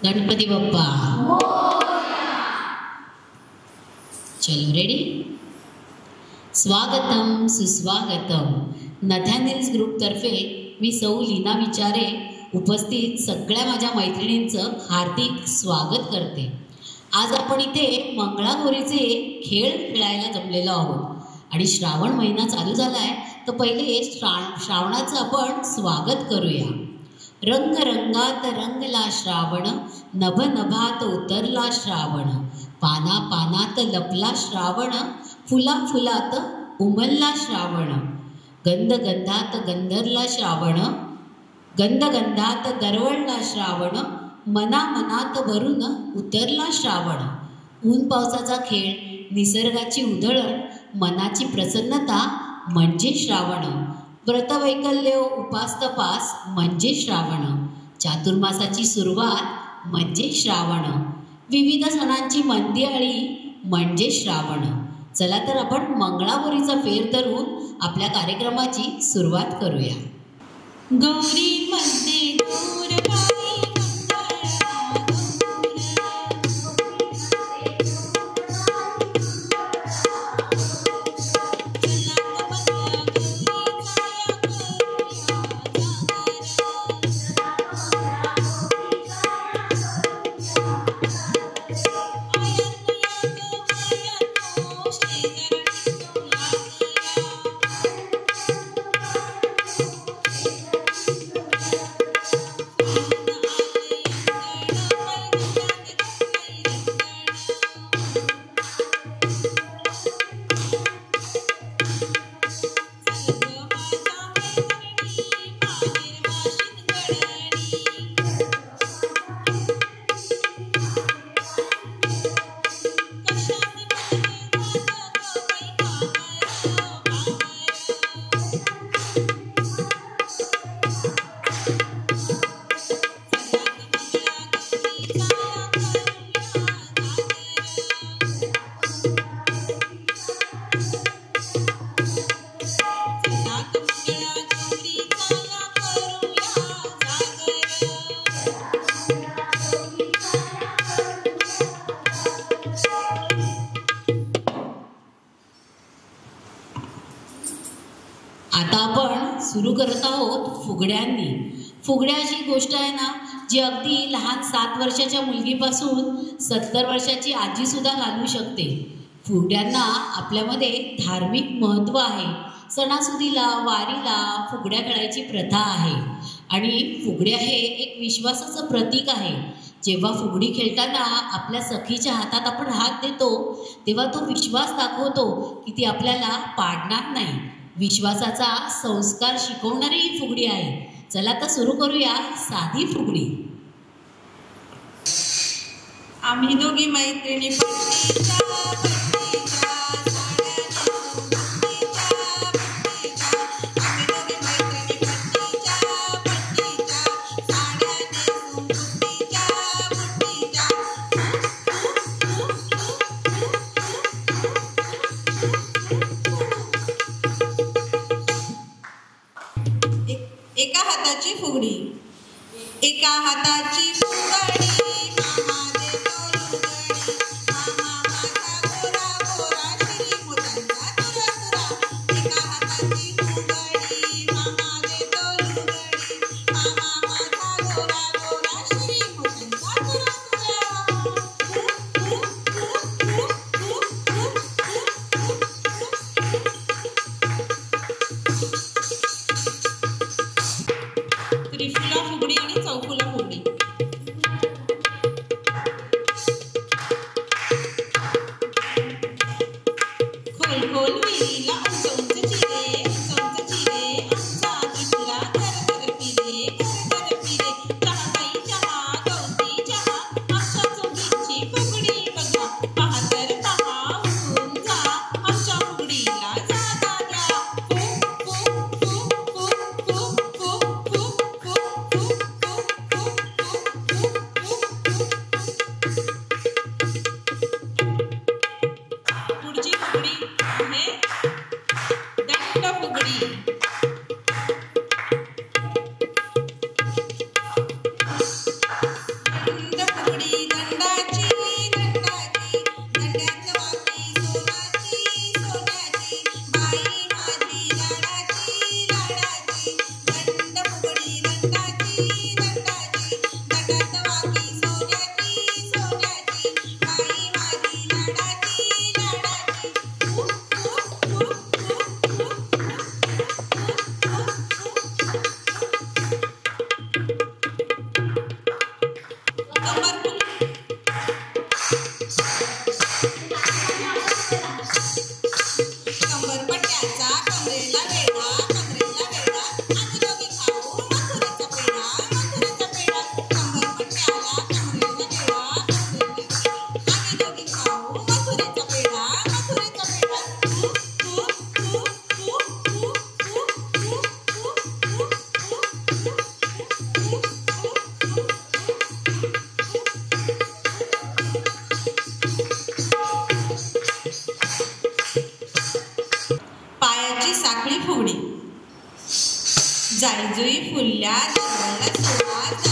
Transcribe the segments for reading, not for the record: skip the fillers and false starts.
गणपती बाप्पा चलो रेडी. स्वागतम सुस्वागतम. नथॅनिल्स ग्रुपतर्फे मी सौ लीना विचारे उपस्थित सगळ्या माझ्या मैत्रिणींचं हार्दिक स्वागत करते. आज आपण इथे मंगळागौरीचे खेळ खेळायला जमलेलो आहोत आणि श्रावण महिना चालू झाला आहे, तर पहिले श्रावणाचं आपण स्वागत करूया. रंग रंगात रंगला श्रावण, नभ नभात उतरला श्रावण, पाना पानात लपला श्रावण, फुला फुलात उमलला श्रावण, गंध गंधात गंधरला श्रावण, गंध गंधात दरवळला श्रावण, मना मनात भरून उतरला श्रावण. ऊन पावसाचा खेळ, निसर्गाची उधळण, मनाची प्रसन्नता म्हणजे श्रावण. व्रतवैकल्य उपासतपास म्हणजे श्रावण. चातुर्मासाची सुरुवात म्हणजे श्रावण. विविध सणांची मंदिआळी म्हणजे श्रावण. चला तर आपण मंगळागौरीचा फेर धरून आपल्या कार्यक्रमाची सुरुवात करूया. गौरी मध्ये दूर सुरू करत आहोत फुगड्यांनी. फुगड्या अशी गोष्ट आहे ना, जी अगदी लहान 7 वर्षाच्या मुलगीपासून 70 वर्षाची आजीसुद्धा घालू शकते. फुगड्यांना आपल्यामध्ये धार्मिक महत्त्व आहे. सणासुदीला, वारीला फुगड्या खेळायची प्रथा आहे आणि फुगड्या हे एक विश्वासाचं प्रतीक आहे. जेव्हा फुगडी खेळताना आपल्या सखीच्या हातात आपण हात देतो, तेव्हा तो विश्वास दाखवतो की ती आपल्याला पाडणार नाही. विश्वासाचा संस्कार शिकवणारी ही फुगडी आहे. चला तर सुरू करूया साधी फुगडी. आम्ही दोघी मैत्रिणी एका हाताची फुगडी, एका हाताची फुगडी, मामा देतो लुगडी, मामा माझा गोरा कंबर फुगडी कंबरपट्ट्याचा कमरेला वेढा आम्ही दोघी खाऊ मथुरेचा पेढा कंबरपट्ट्याला कमरेला वेढा आम्ही दोघी खाऊ मथुरेचा पेढा पायाची साखळी फुगडी जाईजुई फुलल्या दरवळला सुवास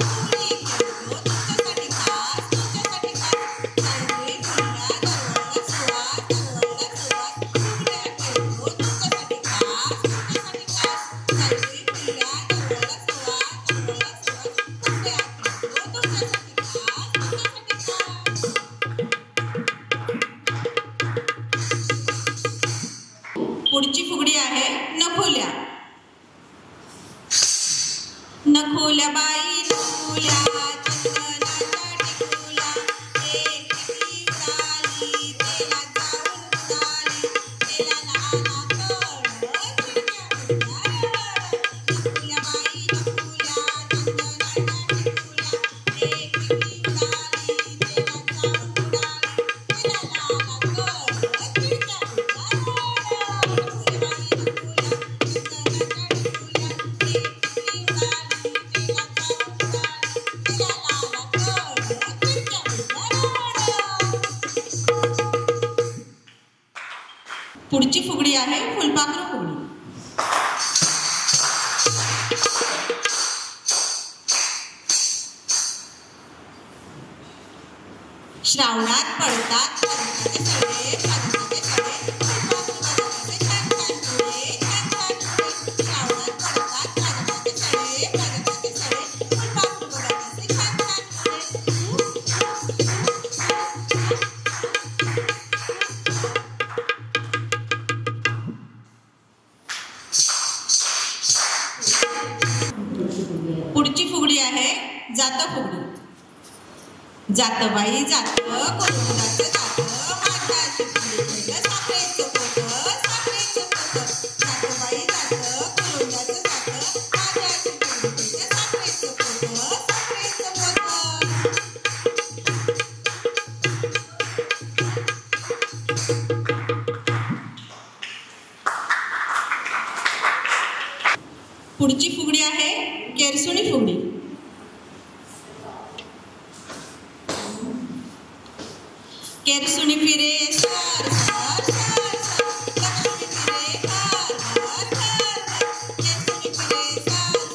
फुगडी खेळतो तुमच्यासाठी खास जाईजुई फुलल्या दरवळला सुवास फुगड्या खेळतो तुमच्यासाठी खास जाईजुई फुलल्या दरवळला सुवास फुगड्या खेळतो तुमच्यासाठी खास पुढची फुगडी आहे नखोल्या बाई नखोल्या चंदनाच्या टिकुल्या एक टिकली उडाली तेला जाऊन उडाली तेला लहाना कळ चिडक्या नखोल्या बाई नखोल्या चंदनाच्या टिकुल्या एक टिकली उडाली तेला जाऊन उडाली तेला लहाना कळ चिडक्या पुढची फुगडी आहे फुलपाखरू फुगडी श्रावणात पडतात श्रावणात पुढची फुगडी आहे जात फुगडी जात बाई जात कोलंडाचं जात माझ्याची फुगडी साखरेचं पोत जात बाई जात कोलंडाचं जात माझ्याची फुगडी साखरेचं पोत पुढची फुगडी आहे केरसुणी फुगडी केरसुणी फिरे सर सर सर लक्ष्मी फिरे हर हर हर केरसुणी फिरे sir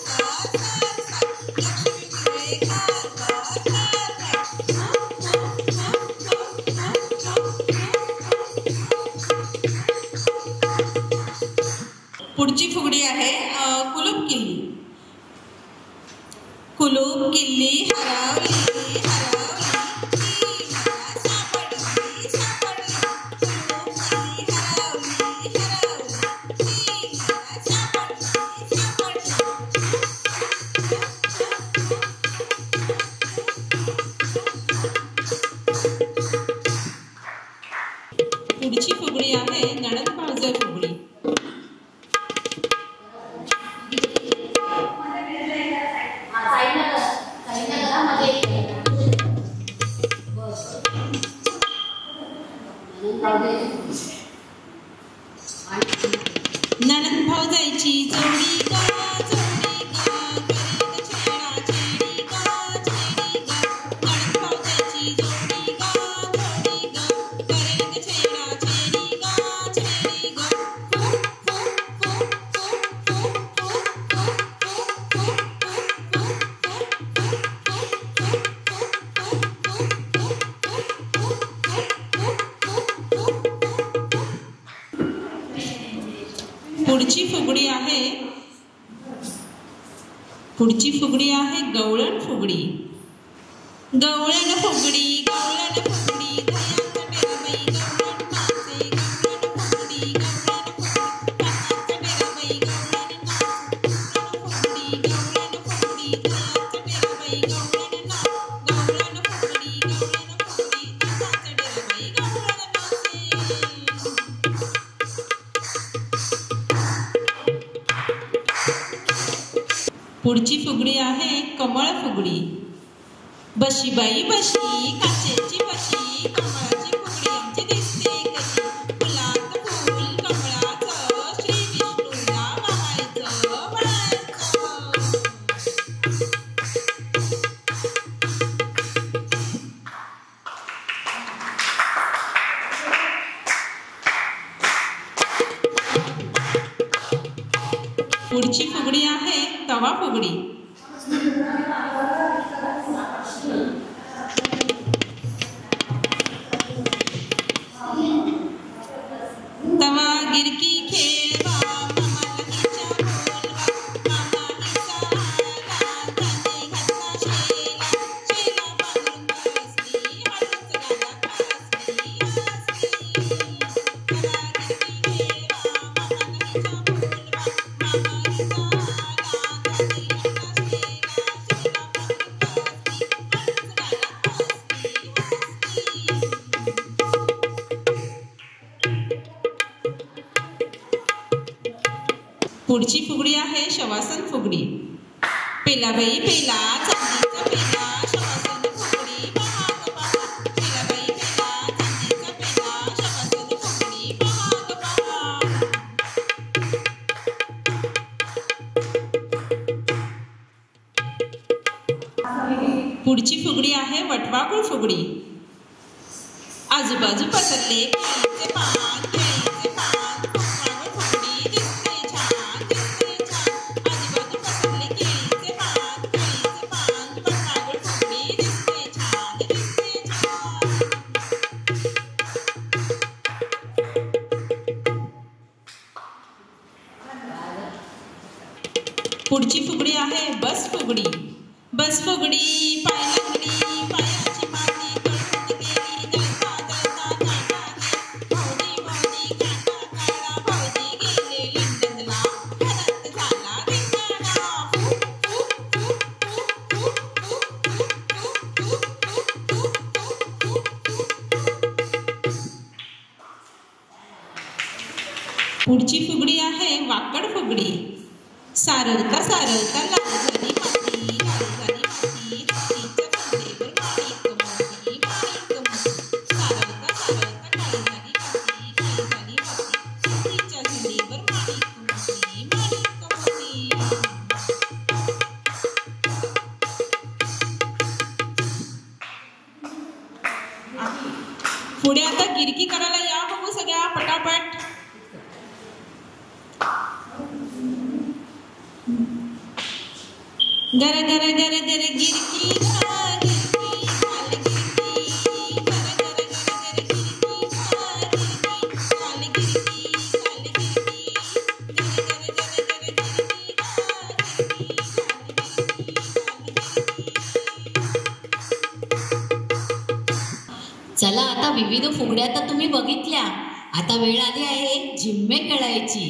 sir sir sir Lakshmi फिरे हर पुढची फुगडी आहे कुलूप किल्ली हरवली ती मला सापडली कुलूप किल्ली हरवली ती मला सापडली पुढची फुगडी आहे नणंद भावजय फुगडी नणंद भावजाईची जोडी गा करेल छेडा छेडी गा नणंद भावजाईची जोडी गा करेल छेडा छेडी गा पुढची फुगडी आहे गवळण फुगडी पुढची फुगडी आहे कमळ फुगडी. बशी बाई बशी काचेची बशी, कमळाची फुगडी आमची दिसते कशी. फुलात फूल कमळाचं, श्री विष्णूला वाहायचं वळायचं. पुढची फुगडी आहे तवा फुगडी. तवा गिरकी खेळवा, मामा लगीच्या बोलवा, मामा हिचा आला, त्याने घातला शेला, शेला बांधून बसली, हळूच गाण्यात हसली हसली. तवा गिरकी खेळवा, मामा लगीच्या बोलवा, मामा हिचा आला, त्याने घातला शेला, शेला बांधून बसली, हळूच गाण्यात हसली हसली. पुढची फुगडी आहे शवासन फुगडी. पेला बाई पेला चांदीचा पेला, शवासन फुगडी पहा ग पहा. पेला बाई पेला चांदीचा पेला, शवासन फुगडी पहा ग पहा. पुढची फुगडी आहे वटवाघूळ फुगडी. आजूबाजू पसरले केळीचे पान, केळीचे पान, वटवाघूळ फुगडी दिसते छान, दिसते छान. आजूबाजू पसरले केळीचे पान, केळीचे पान, वटवाघूळ फुगडी दिसते छान, दिसते छान. पुढची फुगडी आहे बस फुगडी. बस फुगडी पाय लागली, पायाची माती तळफट गेली, दळता दळता काटा गेला, भाऊजी भाऊजी काटा काढला, भाऊजी गेले लंडनला, घरात झाला धिंगाणा. फू फू फू फू फू फू फू फू फू फू. पुढची फुगडी आहे वाकड फुगडी. सारवता सारवता लाल झाली माती, लाल झाली माती, हातीच्या कंडेवर माणिक मोती, माणिक मोती. सारवता सारवता काळी झाली माती, काळी झाली माती, हातीच्या झुलीवर माणिक मोती, माणिक मोती. पुढे आता गिरकी करायला या बघू सगळ्या पटापट. गर गर गर गर गिरकी खा गिरकी खाल गिरकी, गर गर गर गर गिरकी खा गिरकी खाल गिरकी, खाल गिरकी, गर गर गर गर गिरकी खा गिरकी खाल गिरकी, खाल गिरकी. चला आता विविध फुगड्या तर तुम्ही बघितल्या. आता वेळ आली आहे झिम्मे खेळायची.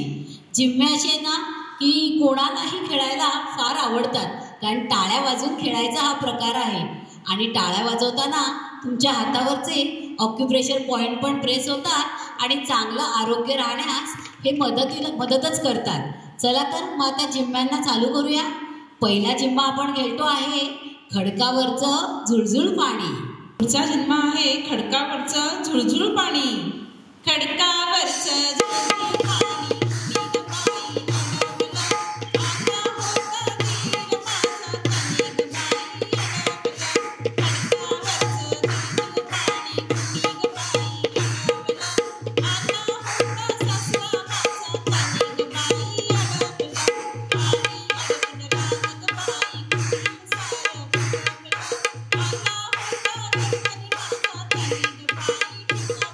झिम्मे असे आहेत ना की कोणालाही खेळायला फार आवडतात, कारण टाळ्या वाजवून खेळायचा हा प्रकार आहे. आणि टाळ्या वाजवताना तुमच्या हातावरचे ऑक्युप्रेशर पॉईंट पण प्रेस होतात आणि चांगलं आरोग्य राहण्यास हे मदतच करतात. चला तर मग आता जिम्म्यांना चालू करूया. पहिला जिम्मा आपण खेळतो आहे खडकावरचं झुळझुळ पाणी. पुढचा जिम्मा आहे खडकावरचं झुळझुळ पाणी. खडकावरचं झुळझुळ पाणी, नीग बाई अडवलं, आता होतं धीर माझं, नीग बाई अडवलं. खडकावरचं झुळझुळ पाणी, नीग बाई अडवलं, आता होतं सासरं माझं, नीग बाई अडवलं. पाणी अडवलं रानग बाई, कुटुंब सारं बुडवलं, आता होतं गणपती माझा, नीग बाई डुबवलं.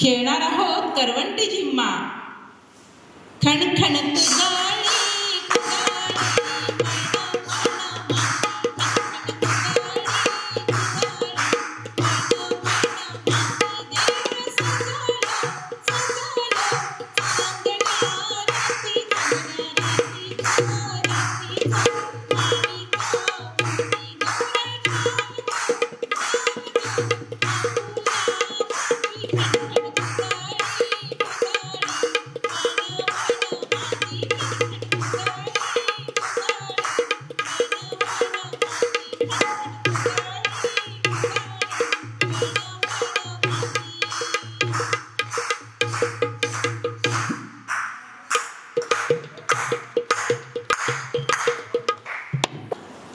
खेळणार आहोत करवंटी झिम्मा. खणखणत गाणी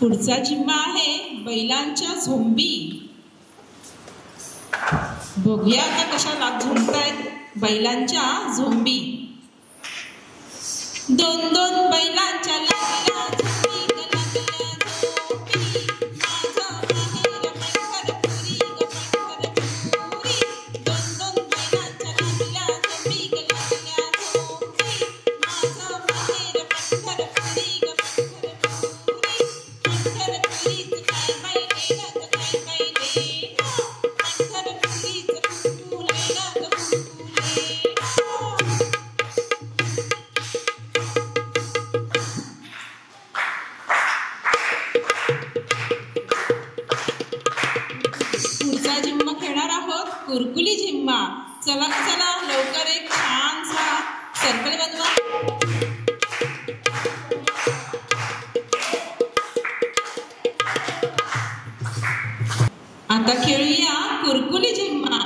पुढचा जिम्मा आहे बैलांच्या झोंबी. बघूया आता कशा झोंबतायत बैलांच्या झोंबी. दोन दोन बैलांच्या लागल्या झोंबी ग लागल्या झोंबी. माझं माहेर पंढरपुरी ग पंढरपुरी. दोन दोन बैलांच्या लागल्या झोंबी ग लागल्या झोंबी. माझं माहेर पंढरपुरी ग पंढरपुरी. पंढरपुरीत काय बैलेलं ग काय बैलेलं. पंढरपुरीत कुंकुलेलं ग कुंकुलेलं. पुढचा जिम्मा खेळणार आहोत कुरकुली जिम्मा. चला चला लवकर एक छानसा सर्कल बनवा. आता खेळूया कुरकुली जिम्मा.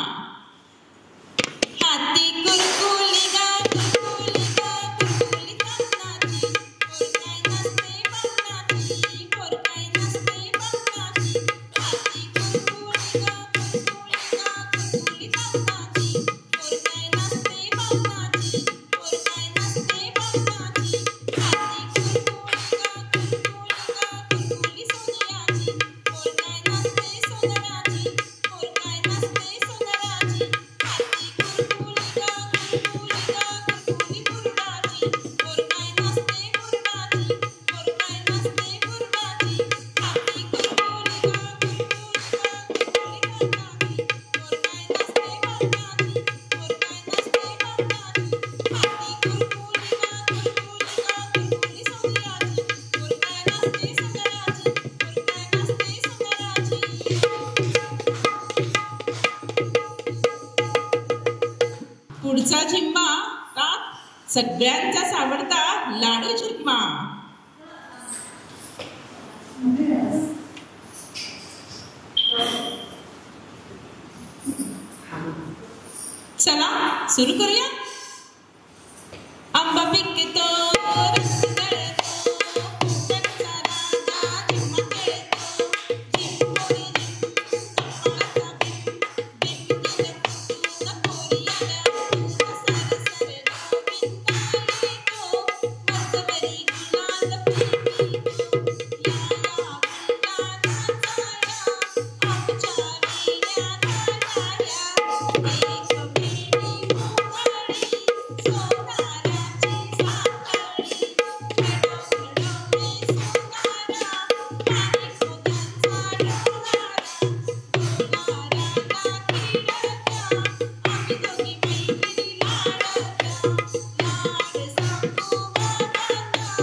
हाती कुरकुली गा कुरकुली गा कुरकुली तांदळाची. पोरकाय नसते बघण्याची पोरकाय नसते बघण्याची. हाती कुरकुली गा कुरकुली गा कुरकुली तांदळाची. पोरकाय नसते बघण्याची पोरकाय नसते बघण्याची. हाती कुरकुली गा कुरकुली गा कुरकुली सोन्याची. पोरकाय नसते सोन्याची पोरकाय नसते सोन्याची. हाती कुरकुली गा कुरकुली गा कुरकुली पुरणाची. पोरकाय नसते पुरणाची पोरकाय नसते पुरणाची. हाती कुरकुली गा कुरकुली गा कुरकुली करणाची. पोरकाय नसते करणाची पोरकाय नसते करणाची. हाती कुरकुली गा कुरकुली गा कुरकुली सोन्याची. पोरकाय नसते सोन्याची पोरकाय नसते सोन्याची. पुढचा जिम्मा का सगळ्यांचाच आवडता लाडू जिम्मा. चला सुरू करूया. आंबा पिकतो रस गळतो कोकणचा राजा जिम्मा खेळतो. जिम्मोरी जिम चप्पलाचा बिम बिम गेलं कुटून पोरी आल्या उठून. सरसर गोविंदा येतो मजबरी गुलाल फिरवितो. या या गुंडा नाचाया आमच्या वेड्या नाचाया. एक वेडी मोहळी सोनाराची साखळी. घडवणे सोनारा पाणी मोत्यांचा डोलारा. डोलाराला किडक्या आम्ही दोघी मैत्रिणी लाडक्या. लाड सांगू बाबांना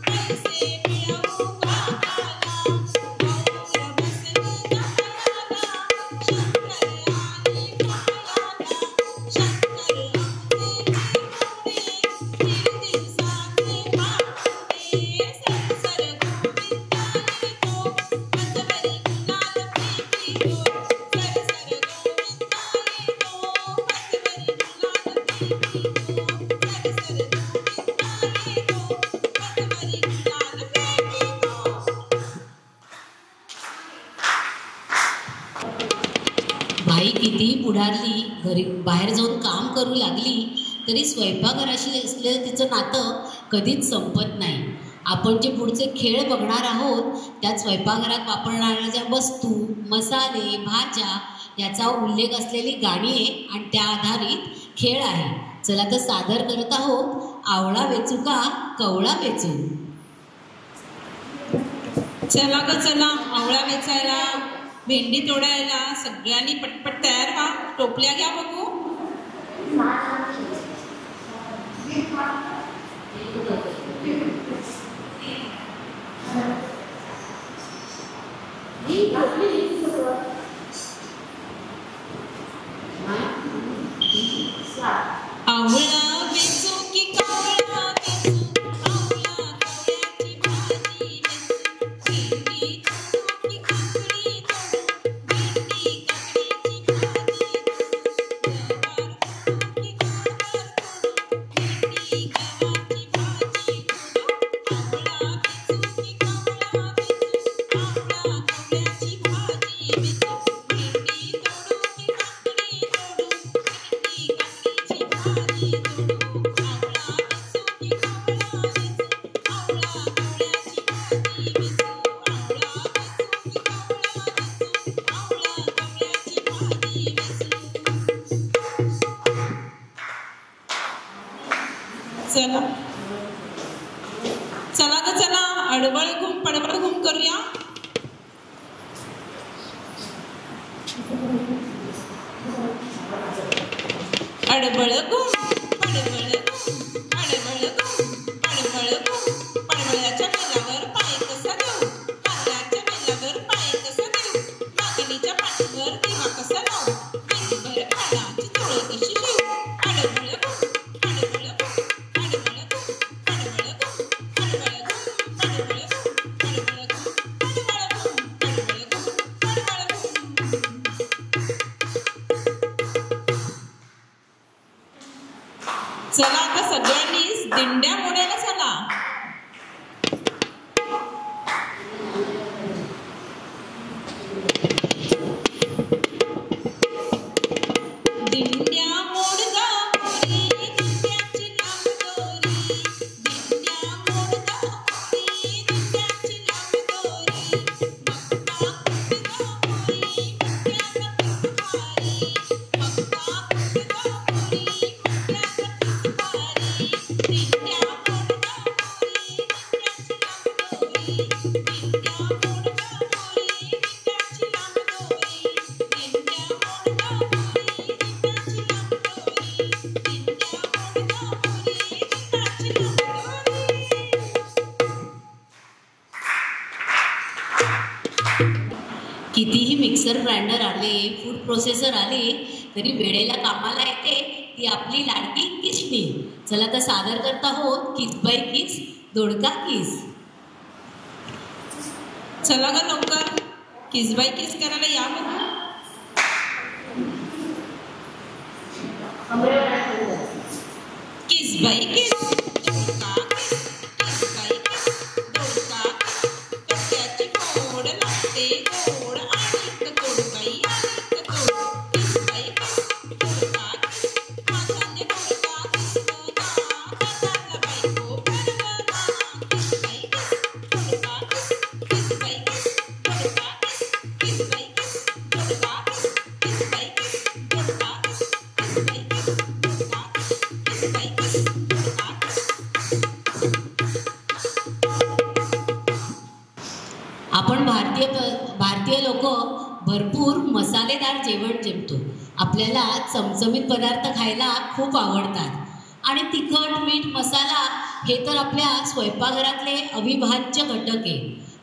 पैसे मिळवू बाबाला. गौर बसली गळ्याला शंकर आले पायाला. शंकर आमचे चिमुरडे दीड दिवसाचे पाहुणे. सरसर गोविंदा येतो मजबरी गुलाल फिरवितो. सरसर गोविंदा येतो मजबरी गुलाल फिरवितो. सरसर गोविंदा येतो मजबरी गुलाल फिरवितो. बाई कितीही पुढारली घरी बाहेर जाऊन काम करू लागली तरी स्वयंपाकघराशी असलेलं तिचं नातं कधीच संपत नाही. आपण जे पुढचे खेळ बघणार आहोत त्यात स्वयंपाकघरात वापरणाऱ्या ज्या वस्तू मसाले भाज्या याचा उल्लेख असलेली गाणी आहे आणि त्या आधारित खेळ आहे. चला तर सादर करत आहोत आवळा वेचू का कवळा वेचू. चला ग चला आवळा वेचायला भेंडी तोडायला सगळ्यांनी पटपट तयार व्हा. टोपल्या घ्या बघू. आवळा वेचू की कवळा वेचू. आवळा कवळ्याची भाजी वेचू. भेंडी तोडू की काकडी तोडू. भेंडी काकडीची भाजी तोडू. गवार तोडू की गवार तोडू. भेंडी चला ग चला, अडवळ घुम पडवळ घुम करूया. अडवळ घुम पडवळ घुम, अडवळ घुम पडवळ घुम. पडवळाच्या वेलावर पाय कसा देऊ, हाताच्या वेलावर पाय कसा देऊ, नागणीच्या पाठीवर दिवा कसा लावू, मेंदीभर खाडाची चोळ कशी शिवू. अडवळ घुम पडवळ घुम, अडवळ घुम पडवळ घुम, अडवळ घुम पडवळ घुम, अडवळ घुम पडवळ घुम, अडवळ घुम पडवळ घुम. चला आता सगळ्यांनीच दिंड्या मोडायला चला. दिंड्या मोडगा मोरी, दिंड्याची लांब दोरी, दिंड्या मोडगा मोरी, दिंड्याची लांब दोरी. मक्का कुटगा मोरी, मक्याचा पीठ भारी, मक्का कुटगा मोरी, मक्याचा पीठ भारी. दिंड्या मोडगा मोरी, दिंड्याची लांब दोरी, दिंड्या मोडगा मोरी, दिंड्याची लांब दोरी, दिंड्या मोडगा मोरी, दिंड्याची लांब दोरी, दिंड्या मोडगा मोरी, दिंड्याची लांब दोरी. कितीही मिक्सर ग्राइंडर आले, फूड प्रोसेसर आले, तरी वेळेला कामाला येते ती आपली लाडकी किसणी. चला तर सादर करत आहोत किस बाय किस दोडका किस. चला ग लवकर, किस बाय किस करायला या बघू. किस बाय किस दोडका किस, किस बाय किस दोडका किस. कट्ट्याची फोड लागते गोड, आणि तोड बाई आणि तोड. किस बाय किस दोडका किस, हाताने दोडका किसवला, हाताला बायको पडवला. किस बाय किस दोडका किस, किस बाय किस दोडका किस, किस बाय किस दोडका किस, किस बाय किस दोडका किस, किस बाय किस दोडका किस, किस बाय किस दोडका किस. आपण भारतीय लोक भरपूर मसालेदार जेवण जेवतो. आपल्याला चमचमीत पदार्थ खायला खूप आवडतात आणि तिखट मीठ मसाला हे तर आपल्या स्वयंपाकघरातले अविभाज्य घटक आहे.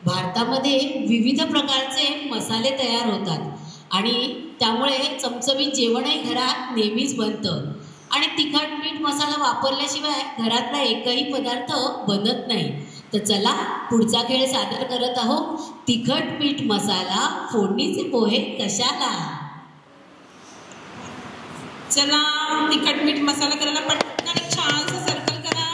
भारतामध्ये विविध प्रकारचे मसाले तयार होतात आणि त्यामुळे चमचमीत जेवणही घरात नेहमीच बनतं आणि तिखट मीठ मसाला वापरल्याशिवाय घरातला एकही पदार्थ बनत नाही. तर चला पुढचा खेळ सादर करत आहोत तिखट मीठ मसाला फोडणीचे पोहे कशाला. चला तिखट मीठ मसाला करायला पटकन एक छानसं सर्कल करा.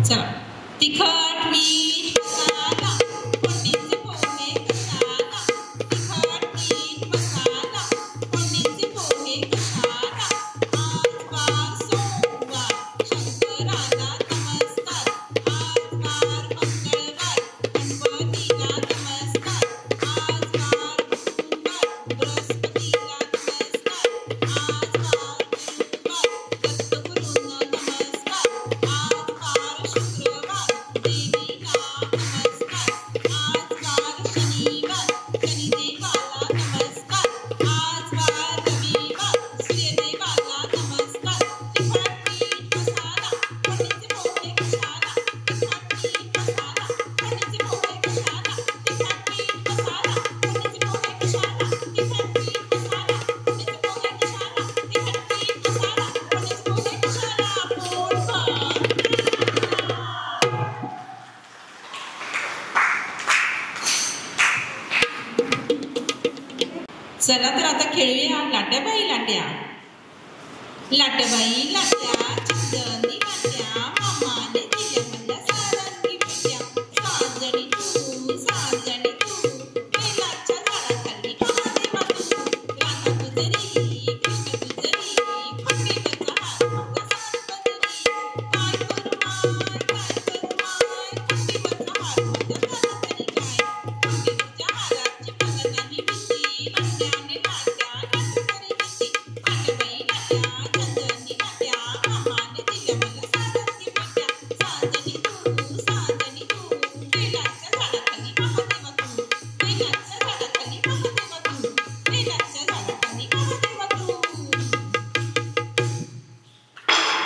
चला तिखट मीठ मसाला फोडणीचे पोहे कशाला, तिखट मीठ मसाला फोडणीचे पोहे कशाला. आज वार सोमवार, शंकराला नमस्कार. आज वार मंगळवार, गणपतीला नमस्कार. आज वार गुरुवार, बृहस्पतीला नमस्कार. आज वार गुरुवार, दत्तगुरूंना नमस्कार. आज वार शुक्रवार, देवीला नमस्कार. आज वार शनिवार, शनिदेवाला नमस्कार. आज वार रविवार, सूर्यदेवाला नमस्कार. तिखट मीठ मसाला फोडणीचे पोहे कशाला, तिखट मीठ मसाला फोडणीचे पोहे कशाला, तिखट मीठ मसाला फोडणीचे पोहे कशाला, तिखट मीठ मसाला फोडणीचे पोहे कशाला, तिखट मीठ मसाला फोडणीचे पोहे कशाला. पोट भर. चला तर आता खेळूया लाट्याबाई लाट्या. लाट्याबाई लाट्या चिंचणी लाट्या, मामाने दिल्या मला सारंगी पेट्या. साजणी तू साजणी तू, बेलाच्या झाडाखाली महादेवा तू. राधा गुजरी कृष्ण गुजरी, खंडीवरचा हात माझा सात बजरी. काय करू माय काय करू माय, खंडीवरचा हात माझा झाला तरी काय. खंडीवरच्या हाराची मला नाही भीती, लाट्याने लाट्या लाटू तरी किती.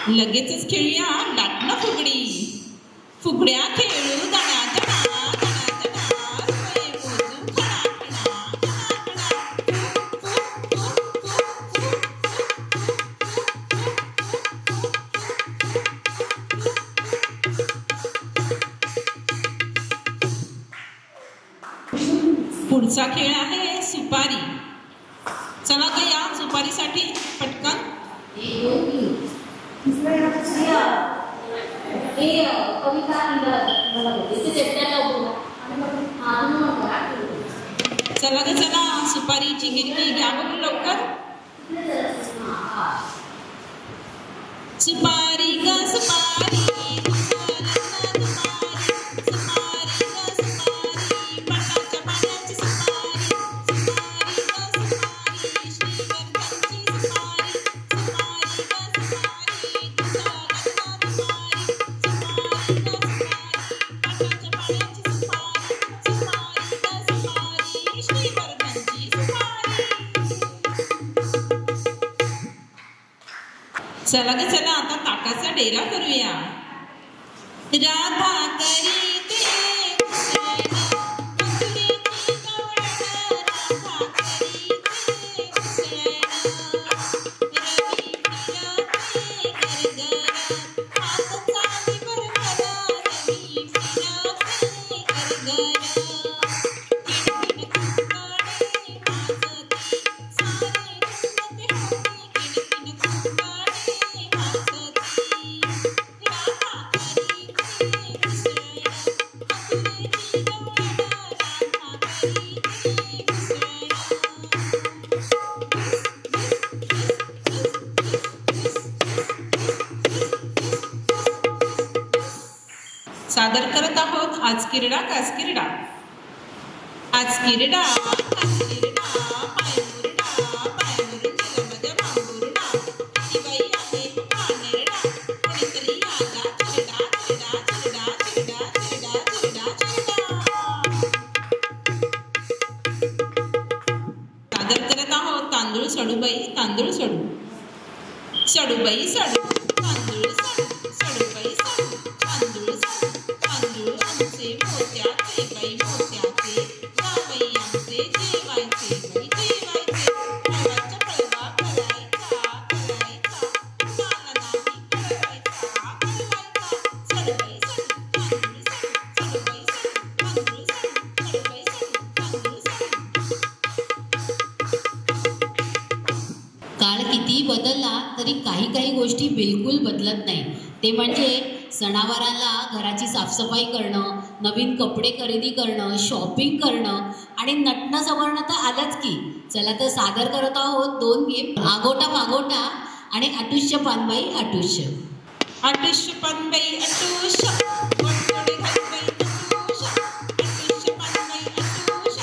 लगेचच खेळूया लाटणं फुगडी. फुगड्या खेळू दणा दणा दणा दणा, रुपये मोजू खणा खणा पुढचा खेळ आहे सुपारी. चला तर या सुपारीसाठी पटकन. चला ग चला, सुपारीची गिरकी घ्या बघू लवकर. सुपारी ग सुपारी, चला ग चला, आता ताकाचा डेरा करूया. राधा करीते सादर करत आहोत आज किरडा कास किरडा. आज किरडा कास किरडा, पाय मुरडा पायावरून गेला माझ्या भांबुरडा. ती बाई आहे पानेरडा, कोणीतरी आला चिरडा चिरडा चिरडा चिरडा चिरडा चिरडा चिरडा. सादर करत आहोत तांदूळ सडूबाई तांदूळ सडू. सडूबाई सडू तांदूळ सडू, सडूबाई सडू तांदूळ सडू. तांदूळ आमचे मोत्याचे बाई मोत्याचे, जावई आमचे जेवायचे बाई जेवायचे. पळवाच्या पळवा करायचा करायचा, मला नाही कळवायचा कळवायचा. सडूबाई सडू तांदूळ सडू, सडूबाई सडू तांदूळ सडू, सडूबाई सडू तांदूळ सडू. काळ कितीही बदलला तरी काही काही गोष्टी बिलकुल बदलत नाही. ते म्हणजे सणावाराला घराची साफसफाई करणं, नवीन कपडे खरेदी करणं, शॉपिंग करणं आणि नटणं सवरणं तर आलंच की. चला तर सादर करत आहोत दोन गेम, आगोटा पागोटा आणि अटुष्य पानबाई अटुष्य. अटुष्य पानबाई अटुष्य, गोडगोडे घालबाई अटुष्य. अटुष्य पानबाई अटुष्य,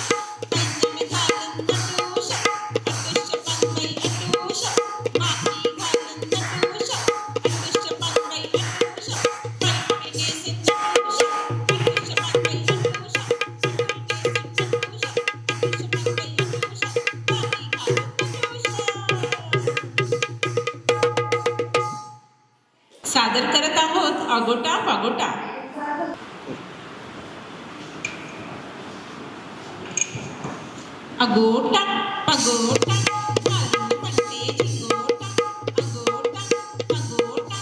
पैंजण घालून अटुष्य. अटुष्य पानबाई अटुष्य, माही घालून अटुष्य. अटुष्य पानबाई अटुष्य, पैठणी नेसून अटुष्य. अटुष्य पानबाई अटुष्य, पैठणी नेसून अटुष्य. अटुष्य पानबाई अटुष्य, माही घालून अटुष्य. सादर करत आहोत आगोटा पागोटा. आगोटा पागोटा, घालून म्हणते झिंगोटा. आगोटा पागोटा,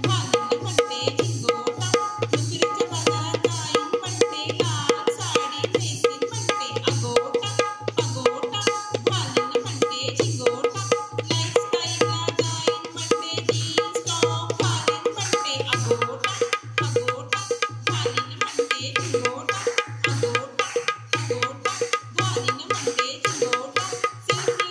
घालून म्हणते झिंगोटा. दुसरीच्या दारात जाईन म्हणते, लाल साडी नेसीन म्हणते. आगोटा पागोटा, घालून म्हणते झिंगोटा. लाईफस्टाईलला जाईन म्हणते, जीन्स टॉप घालीन म्हणते. आगोटा पागोटा, घालीन म्हणते झिंगोटा. आगोटा पागोटा, घालीन म्हणते झिंगोटा. सेल्फी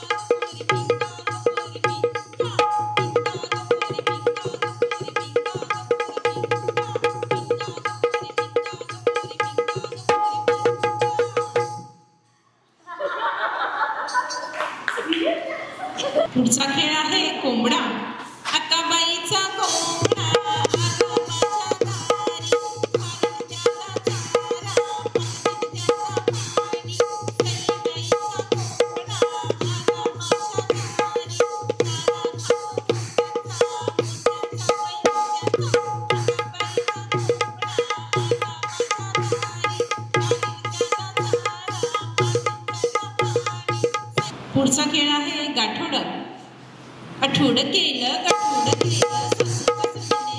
पुढचा खेळ आहे कोंबडा. अक्काबाईचा कोंबडा आला माझ्या दारी, घालून त्याला चारा, पाजून त्याला पाणी. सईबाईचा कोंबडा आला माझ्या दारी, चारा खातो मुंग्याचा, मुंग्याचा बाई मुंग्याचा. पुढचा खेळ आहे गाठोड. आठवड केलं गाठोड केलं सासू सासरीने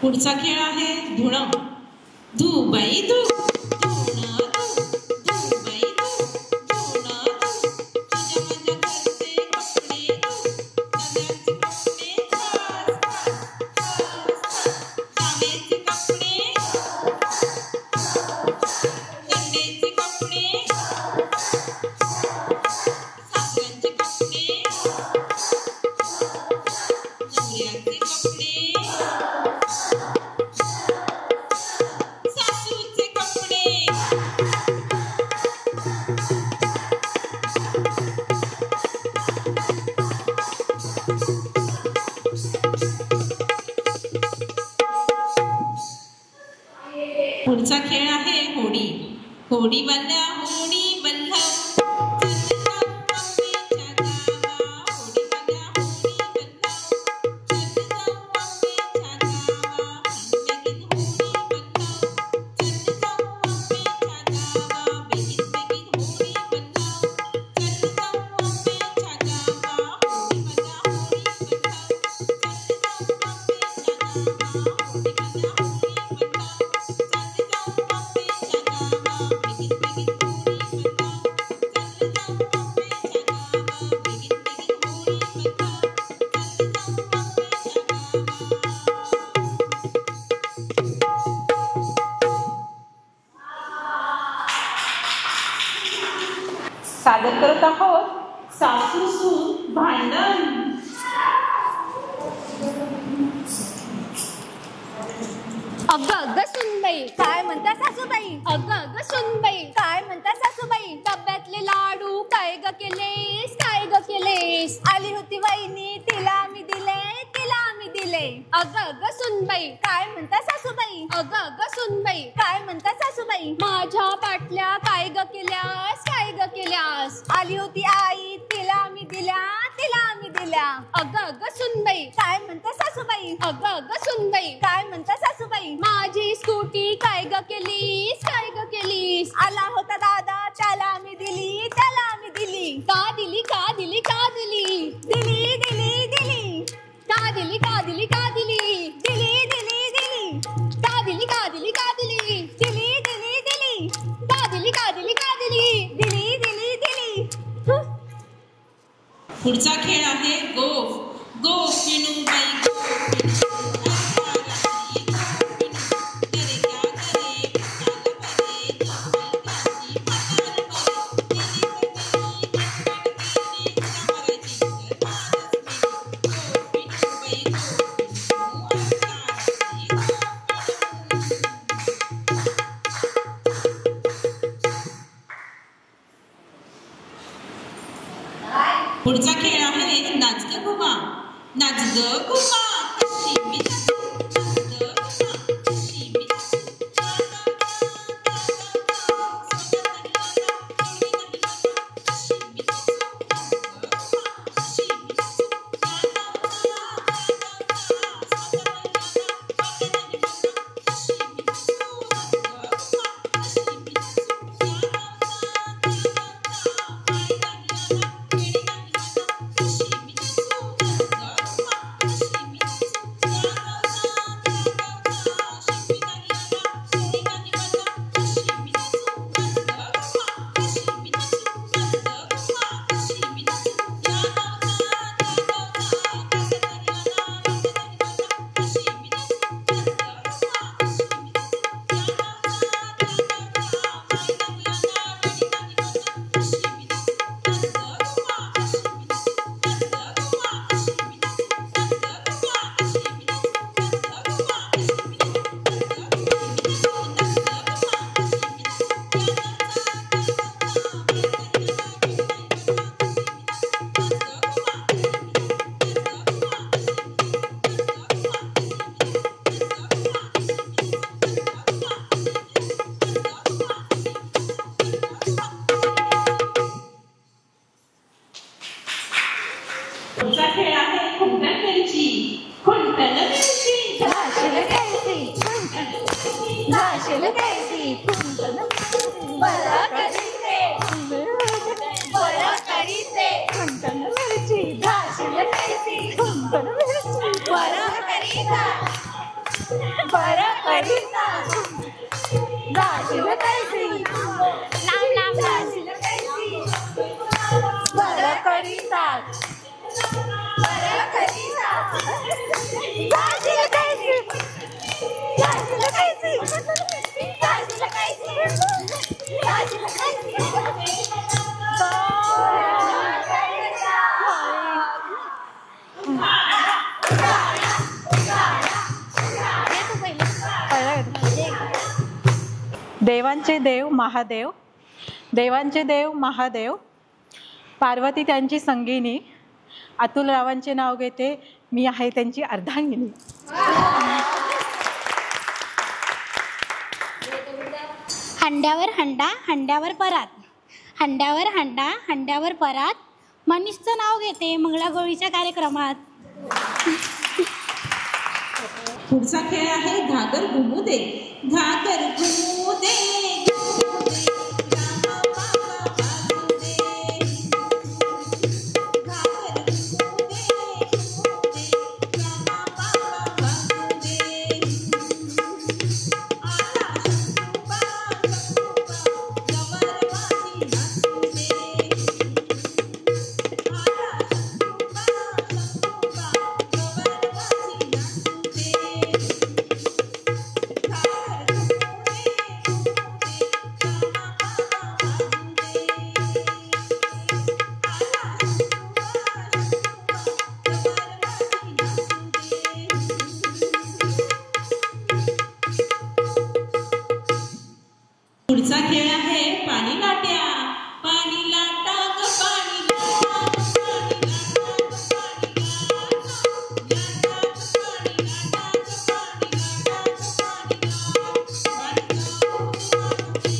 पुढचा खेळ आहे धुणं. धू बाई धू, धुणं धू, धू बाई धू, धुणं धू. तुझ्या माझ्या घरचे कपडे धू, नव्या होडी बल्ला होडी बल्ला सादर करत आहोत सासू सून भांडण. अगं अगं सुनबाई काय म्हणता सासूबाई. अगं अगं सुनबाई काय म्हणता सासूबाई. डब्यातले लाडू काय ग केलेस काय ग केलेस. आली होती वहिनी तिला मी दिले तिला मी दिले. अगं अगं सुनबाई काय म्हणता सासूबाई. अगं अगं सुनबाई काय म्हणता सासूबाई. माझ्या पाटल्या काय ग केल्यास काय ग केल्यास. आली होती आई तिला मी दिल्या तिला मी दिल्या. अगं अगं सुनबाई काय म्हणता सासूबाई. अगं अगं सुनबाई काय म्हणता सासूबाई. माझी स्कूटी काय ग केलीस काय ग केलीस. आला होता दादा त्याला मी दिली त्याला मी दिली. का दिली का दिली का दिली. दिली दिली दिली. का दिली का दिली का दिली. दिली दिली दिली. का दिली का दिली का दिली. दिली दिली दिली. का दिली का दिली का दिली. दिली दिली दिली. पुढचा खेळ आहे गोफ. गोफ पिनू बाई गोफ पुढचा खेळ आहे नाच ग घुमा. नाच ग घुमा कशी मी देवांचे देव महादेव, देवांचे देव महादेव, पार्वती त्यांची संगिनी, अतुलरावांचे नाव घेते, मी आहे त्यांची अर्धांगिनी. हंड्यावर हंडा हंड्यावर परात, हंड्यावर हंडा हंड्यावर परात, मनीषचं नाव घेते मंगळागौरीच्या कार्यक्रमात. पुढचा खेळ आहे घागर घुमू दे. घागर घुमू दे, घुमू दे, रामा बाबा बाजू दे. घागर घुमू दे, घुमू दे, रामा बाबा बाजू दे. आला शंभूबा, शंभूबा, गवरवाती नाचू दे. आला शंभूबा, शंभूबा, गवरवाती नाचू दे. घागर पुढचा खेळ आहे पाणी लाट्या. पाणी लाटा ग पाणी लाटा, पाणी लाटा ग पाणी लाटा, लाटा ग पाणी लाटा ग पाणी लाटा ग पाणी लाटा. पाणी लावून दे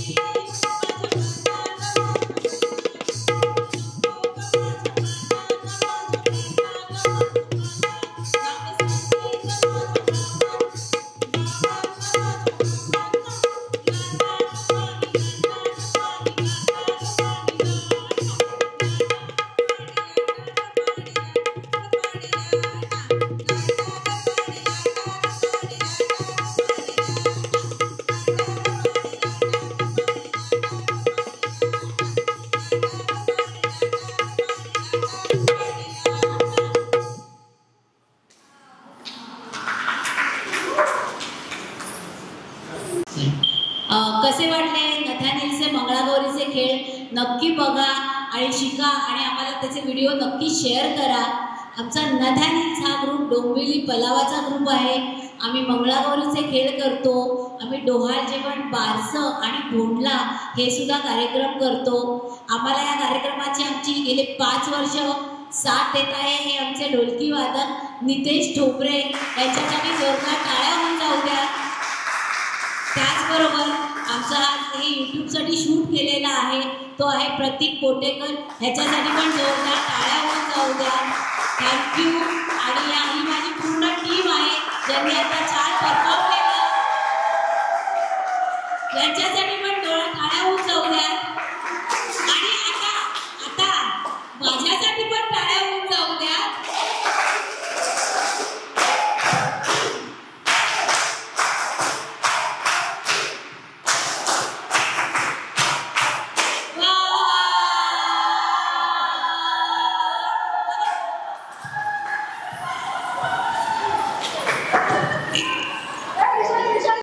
माझ्या कसे वाटले नथानीलचे मंगळागौरीचे खेळ? नक्की बघा आणि शिका आणि आम्हाला त्याचे व्हिडिओ नक्की शेअर करा. आमचा नथानील्स हा ग्रुप डोंबिवली पलावाचा ग्रुप आहे. आम्ही मंगळागौरीचे खेळ करतो. आम्ही डोहाळ जेवण, बारसं आणि भोंडला हे सुद्धा कार्यक्रम करतो. आम्हाला या कार्यक्रमाची आमची गेले 5 वर्ष साथ देत आहे हे आमचे ढोलकी वादक नितेश ठोबरे यांच्यासाठी जोरदार टाळ्या होऊन जाऊ द्या. त्याचबरोबर आमचा हे यूट्यूबसाठी शूट केलेला आहे तो आहे प्रतीक कोटेकर, ह्याच्यासाठी पण जोरदार टाळ्या होऊन जाऊ द्या. थँक्यू. आणि ही माझी पूर्ण टीम आहे ज्यांनी आता छान परफॉर्म केलं, यांच्यासाठी पण टाळ्या